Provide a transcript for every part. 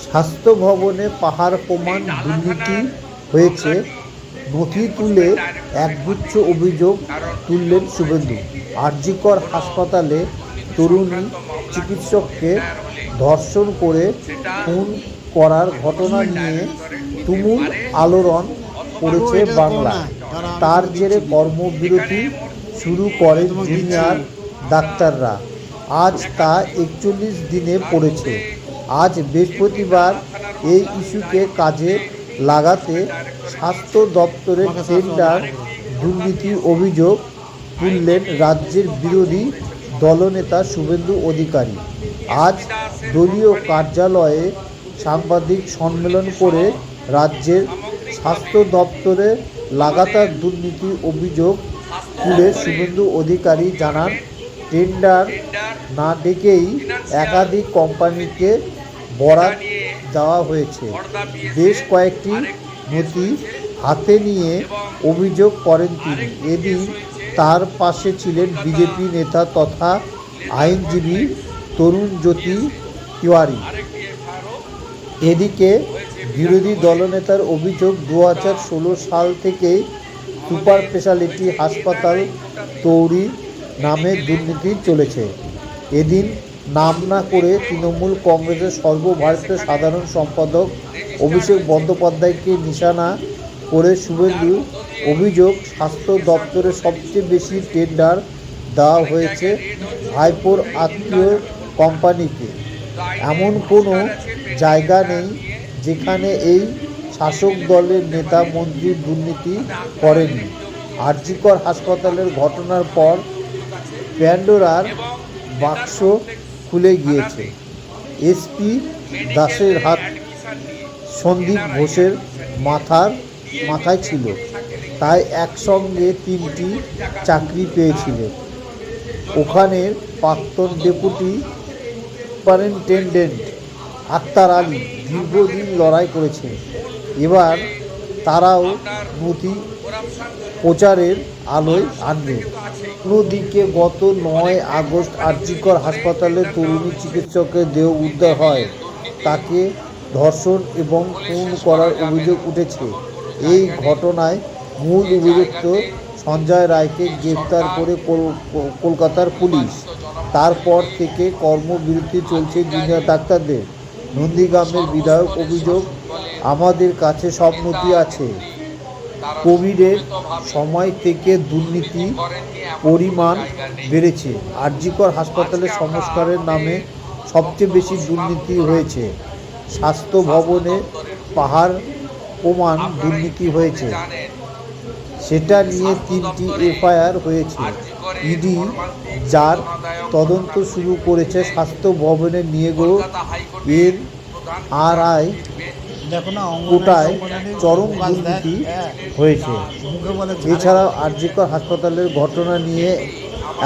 স্বাস্থ্য ভবনে পাহাড় প্রমাণ দুর্নীতি হয়েছে, নথি তুলে একগুচ্ছ অভিযোগ তুললেন শুভেন্দু। আরজিকর হাসপাতালে তরুণী চিকিৎসককে ধর্ষণ করে খুন করার ঘটনা নিয়ে তুমুল আলোড়ন পড়েছে বাংলায়। তার জেরে কর্মবিরতি শুরু করেন জুনিয়র ডাক্তাররা। আজ তা ৪১ দিনে পড়েছে। আজ বৃহস্পতিবার এই ইস্যুকে কাজে লাগাতে স্বাস্থ্য দপ্তরের টেন্ডার দুর্নীতির অভিযোগ তুললেন রাজ্যের বিরোধী দলনেতা শুভেন্দু অধিকারী। আজ দলীয় কার্যালয়ে সাংবাদিক সম্মেলন করে রাজ্যের স্বাস্থ্য দপ্তরে লাগাতার দুর্নীতির অভিযোগ তুলে শুভেন্দু অধিকারী জানান, টেন্ডার না ডেকেই একাধিক কোম্পানিকে বরাত দেওয়া হয়েছে। বেশ কয়েকটি নথি হাতে নিয়ে অভিযোগ করেন তিনি। এদিন তার পাশে ছিলেন বিজেপি নেতা তথা আইনজীবী তরুণজ্যোতি তিওয়ারি। এদিকে বিরোধী দলনেতার অভিযোগ, ২০১৬ সাল থেকে সুপার স্পেশালিটি হাসপাতাল তৈরির নামে দুর্নীতি চলেছে। এদিন নাম না করে তৃণমূল কংগ্রেসের সর্বভারতীয় সাধারণ সম্পাদক অভিষেক বন্দ্যোপাধ্যায়কে নিশানা করে শুভেন্দু অভিযোগ, স্বাস্থ্য দপ্তরে সবচেয়ে বেশি টেন্ডার দেওয়া হয়েছে ভাইপোর আত্মীয় কোম্পানিকে। এমন কোনো জায়গা নেই যেখানে এই শাসক দলের নেতা মন্ত্রী দুর্নীতি করেনি। আরজিকর হাসপাতালের ঘটনার পর প্যান্ডোরার বাক্স খুলে গিয়েছে। এসপি দাসের হাত সন্দীপ ঘোষের মাথায় ছিল, তাই একসঙ্গে ৩টি চাকরি পেয়েছিলেন। ওখানের প্রাক্তন ডেপুটি সুপারিনটেনডেন্ট আক্তার আলী দীর্ঘদিন লড়াই করেছেন। এবার তারাও নথি প্রচারের আলোয় আনবে। অন্যদিকে গত ৯ আগস্ট আরজিকর হাসপাতালে তরুণী চিকিৎসকের দেহ উদ্ধার হয়। তাকে ধর্ষণ এবং খুন করার অভিযোগ উঠেছে। এই ঘটনায় মূল অভিযুক্ত সঞ্জয় রায়কে গ্রেফতার করে কলকাতার পুলিশ। তারপর থেকে কর্মবিরতি চলছে জুনিয়র ডাক্তারদের। নন্দীগ্রামের বিধায়ক অভিযোগ, আমাদের কাছে সব নথি আছে। কোভিডের সময় থেকে দুর্নীতি পরিমাণ বেড়েছে। আরজিকর হাসপাতালের সংস্কারের নামে সবচেয়ে বেশি দুর্নীতি হয়েছে। স্বাস্থ্য ভবনে পাহাড় প্রমাণ দুর্নীতি হয়েছে, সেটা নিয়ে ৩টি এফআইআর হয়েছে। ইডি যার তদন্ত শুরু করেছে। স্বাস্থ্য ভবনে নিয়োগেও এনআরআই কোটায় চরম দুর্নীতি হয়েছে। এছাড়াও আরজিকর হাসপাতালের ঘটনা নিয়ে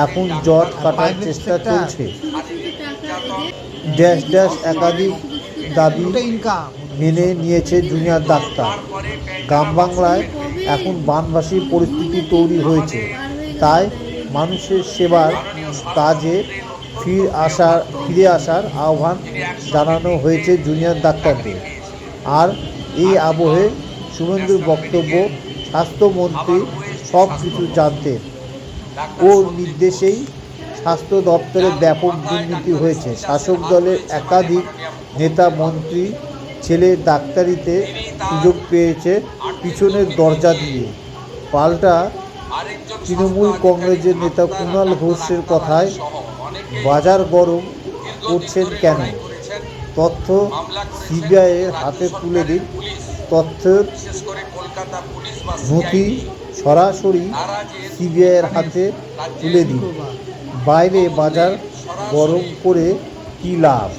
এখন জট কাটার চেষ্টা চলছে। একাধিক দাবি মেনে নিয়েছে জুনিয়র ডাক্তার। গ্রাম বাংলায় এখন বানভাসী পরিস্থিতি তৈরি হয়েছে, তাই মানুষের সেবার কাজে ফিরে আসার আহ্বান জানানো হয়েছে জুনিয়র ডাক্তারদের। আর এই আবহে শুভেন্দুর বক্তব্য, স্বাস্থ্যমন্ত্রী সব কিছু জানতেন, ওর নির্দেশেই স্বাস্থ্য দপ্তরে ব্যাপক দুর্নীতি হয়েছে। শাসক দলের একাধিক নেতা মন্ত্রী ছেলে ডাক্তারিতে সুযোগ পেয়েছে পিছনের দরজা দিয়ে। পাল্টা তৃণমূল কংগ্রেসের নেতা কুণাল ঘোষের কথায় বাজার গরম করছেন কেন? তথ্য সিবিআইয়ের হাতে তুলে দিন। তথ্যের নথি সরাসরি সিবিআইয়ের হাতে তুলে দিন। বাইরে বাজার গরম করে কী লাভ?